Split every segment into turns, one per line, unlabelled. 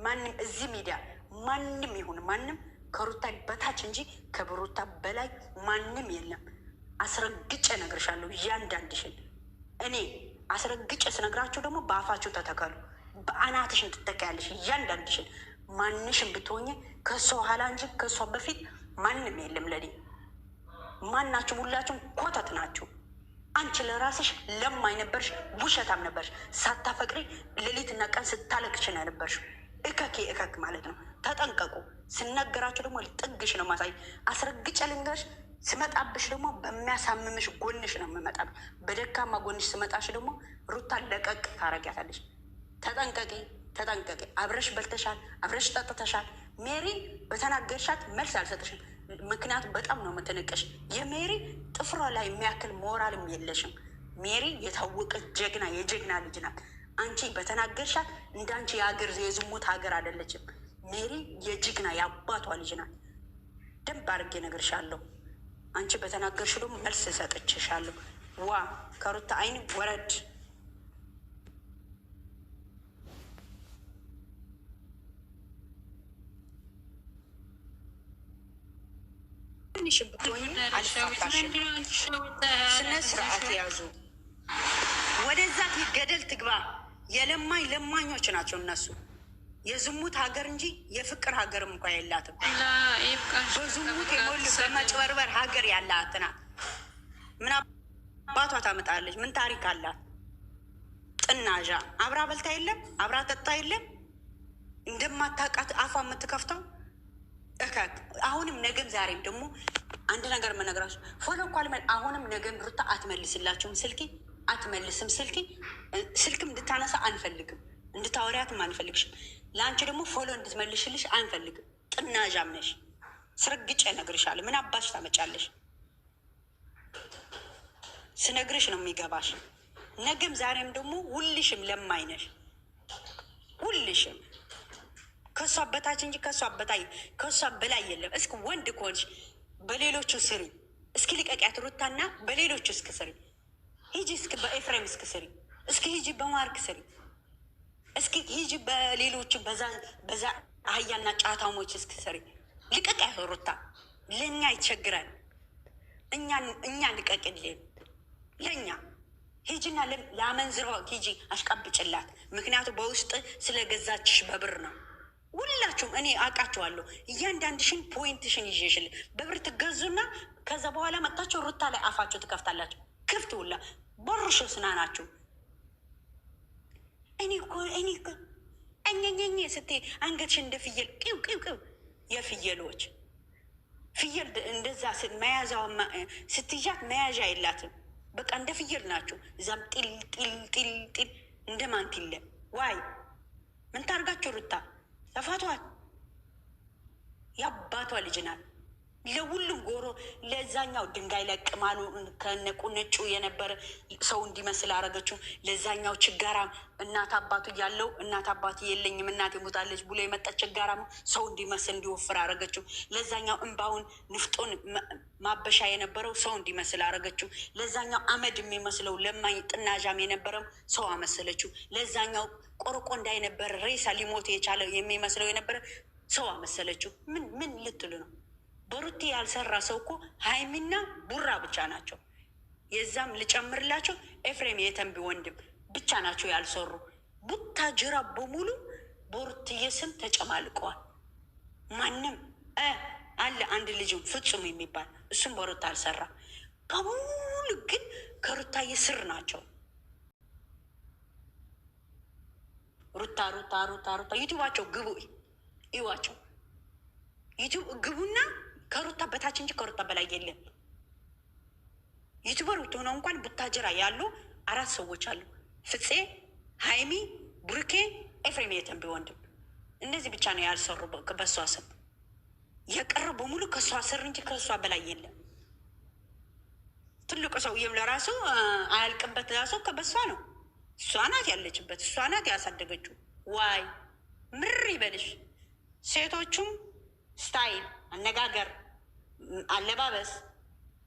ማንም እዚህ ሚዲያ ማንም ይሁን ማንም ከሩታ በታች እንጂ ከብሩታ በላይ ማንም የለም። አስረግጬ እነግርሻለሁ እያንዳንድሽን። እኔ አስረግጬ ስነግራችሁ ደግሞ በአፋችሁ ተተከሉ። በአናትሽን ትተካያለሽ እያንዳንድሽን። ማንሽን ብትሆኝ ከእሷ ኋላ እንጂ ከእሷ በፊት ማንም የለም ለኔ። ማናችሁም ሁላችሁም ኮተት ናችሁ። አንቺ ለራስሽ ለማኝ ነበርሽ፣ ውሸታም ነበርሽ። ሳታፈቅሪ ሌሊትና ቀን ስታለቅሽ ነው ያነበርሽ። እከኬ እከክ ማለት ነው። ተጠንቀቁ። ስነገራችሁ ደግሞ ጥግሽ ነው ማሳይ። አስረግጬ ልንገርሽ፣ ስመጣብሽ ደግሞ በሚያሳምምሽ ጎንሽ ነው የምመጣብሽ። በደካማ ጎንሽ ስመጣሽ ደግሞ ሩታን ለቀቅ ታረጊያታለሽ። ተጠንቀቂ፣ ተጠንቀቂ። አብረሽ በልተሻል፣ አብረሽ ጠጥተሻል። ሜሪ በተናገርሻት መልስ አልሰጥሽም። ምክንያቱም በጣም ነው የምትንቅሽ። የሜሪ ጥፍሯ ላይ የሚያክል ሞራልም የለሽም። ሜሪ የታወቀች ጀግና የጀግና ልጅ ናት። አንቺ በተናገርሻት እንዳንቺ የሀገር የዝሙት ሀገር አይደለችም። ሜሪ የጀግና የአባቷ ልጅ ናት። ደንብ አድርጌ እነግርሻለሁ። አንቺ በተናገርሽ ደግሞ መልስ እሰጥችሻለሁ። ዋ ከሩታ አይን ወረድ። ስነ ስርዓት ያዙ። ወደዛ ገደል ትግባ። የለማኝ ለማኞች ናቸው እነሱ። የዝሙት ሀገር እንጂ የፍቅር ሀገርም እንኳ የላትም። በዝሙት የሞሉ በመጭበርበር ሀገር ያላት ናት። ምን አባቷ ታመጣለች? ምን ታሪክ አላት? ጥናዣ አብራ በልታ የለም አብራ ጠጣ የለም እንደማታውቃት አፏ የምትከፍተው እከክ። አሁንም ነገም ዛሬም ደግሞ አንድ ነገር መነግራችሁ ፎሎ እኮ አሁንም ነገም ሩታ አትመልስላችሁም። ስልኪ አትመልስም። ስልክም እንድታነሳ አንፈልግም። እንድታወሪያትም አንፈልግሽም። ለአንቺ ደግሞ ፎሎ እንድትመልሽልሽ አንፈልግም። ጥናዣም ነሽ። ስረግጬ እነግርሻለሁ። ምን አባሽ ታመጫለሽ? ስነግርሽ ነው የሚገባሽ። ነገም ዛሬም ደግሞ ሁልሽም ለማኝ ነሽ። ሁልሽም ከሷ በታች እንጂ ከሷ በላይ የለም። እስኪ ወንድ ከሆንሽ በሌሎቹ ስሪ። እስኪ ልቀቂያት ሩታና በሌሎቹ እስኪ ስሪ። ሂጂ እስኪ በኤፍሬም እስኪ ስሪ። እስኪ ሂጂ በማርክ ስሪ። እስኪ ሂጂ በሌሎቹ በዛ አህያና ጫታሞች እስኪ ስሪ። ልቀቂያት ሩታ። ለእኛ ይቸግራል። እኛ ልቀቅልን። ለእኛ ሂጂና ለአመንዝሮ ሂጂ አሽቃብጭላት። ምክንያቱ በውስጥ ስለገዛችሽ በብር ነው። ሁላችሁም እኔ አውቃችኋለሁ። እያንዳንድሽን ፖይንትሽን ይዤሽል በብር ትገዙና ከዛ በኋላ መጣችሁ ሩታ ላይ አፋችሁ ትከፍታላችሁ። ክፍት ሁላ ቦርሾ ስናናችሁ። እኔ እኮ እኛኛኛ ስትይ አንገትሽን እንደ ፍየል ቅው የፍየሎች ፍየል እንደዛ መያዣው ስትያት መያዣ የላትም። በቃ እንደ ፍየል ናችሁ። እዛም ጢል እንደ ማንቲለ ዋይ ምን ታርጋችሁ ሩታ ተፋቷል። የአባቷ ልጅ ናት። ለሁሉም ጎሮ ለዛኛው ድንጋይ ለቅማሉ ከነቁ ነጩ የነበረ ሰው እንዲመስል አረገችው። ለዛኛው ችጋራም እናት አባቱ ያለው እናት አባት የለኝም እናት የሞታለች ብሎ የመጣ ችጋራም ሰው እንዲመስል እንዲወፍር አረገችው። ለዛኛው እንባውን ንፍጦን ማበሻ የነበረው ሰው እንዲመስል አረገችው። ለዛኛው አመድ የሚመስለው ለማኝ ጥናዣም የነበረው ሰው አመሰለችው። ለዛኛው ቆርቆንዳ የነበረ ሬሳ ሊሞት የቻለ የሚመስለው የነበረ ሰው አመሰለችው። ምን ልትሉ ነው? በሩቲ ያልሰራ ሰው እኮ ሀይሚና ቡራ ብቻ ናቸው። የዛም ልጨምርላቸው ኤፍሬም የተንቢ ወንድም ብቻ ናቸው ያልሰሩ። ቡታጅራ በሙሉ በሩትዬ ስም ተጨማልቀዋል። ማንም አለ አንድ ልጅም ፍጹም የሚባል እሱም በሩታ አልሰራ። በሙሉ ግን ከሩታዬ ስር ናቸው። ሩታ ዩቱባቸው ግቡ ይዋቸው። ዩቱብ ግቡና ከሩታ በታች እንጂ ከሩታ በላይ የለም። ዩቱበር ብትሆነው እንኳን ቡታጅራ ያሉ 4 ሰዎች አሉ። ፍፄ፣ ሀይሚ፣ ቡርኬ፣ ኤፍሬም የተንቢ ወንድም። እነዚህ ብቻ ነው ያልሰሩ በሷ ስም። የቀረ በሙሉ ከሷ ስር እንጂ ከሷ በላይ የለም። ትልቁ ሰውዬም ለራሱ አያልቅበት ራሱ ከበሷ ነው። እሷ ናት ያለችበት፣ እሷ ናት ያሳደገችው። ዋይ ምር ይበልሽ። ሴቶቹም ስታይል፣ አነጋገር፣ አለባበስ፣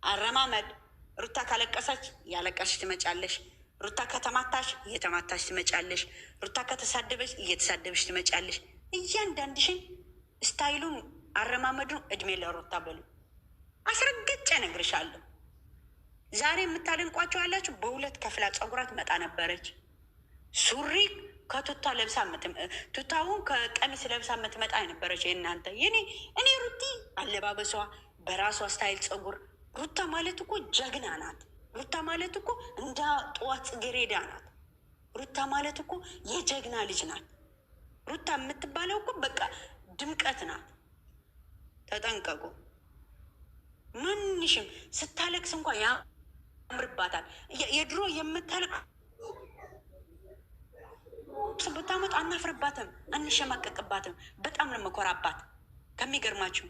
አረማመድ። ሩታ ካለቀሰች ያለቀስሽ ትመጫለሽ። ሩታ ከተማታሽ እየተማታሽ ትመጫለሽ። ሩታ ከተሳደበች እየተሳደበች ትመጫለሽ። እያንዳንድሽን ስታይሉን አረማመዱን እድሜ ለሩታ በሉ። አስረግጬ እነግርሻለሁ። ዛሬ የምታደንቋቸው አላችሁ። በሁለት ከፍላ ፀጉራት መጣ ነበረች። ሱሪ ከቱታ ለብሳ ቱታውን ከቀሚስ ለብሳ የምትመጣ ነበረች። የእናንተ እኔ ሩቲ አለባበሷ በራሷ ስታይል ፀጉር። ሩታ ማለት እኮ ጀግና ናት። ሩታ ማለት እኮ እንደ ጠዋት ጽጌሬዳ ናት። ሩታ ማለት እኮ የጀግና ልጅ ናት። ሩታ የምትባለው እኮ በቃ ድምቀት ናት። ተጠንቀቁ። ማንሽም ስታለቅስ እንኳን ያምርባታል። የድሮ የምታለቅ ብታመጡ አናፍርባትም፣ አንሸማቀቅባትም። በጣም ነው መኮራባት ከሚገርማችሁ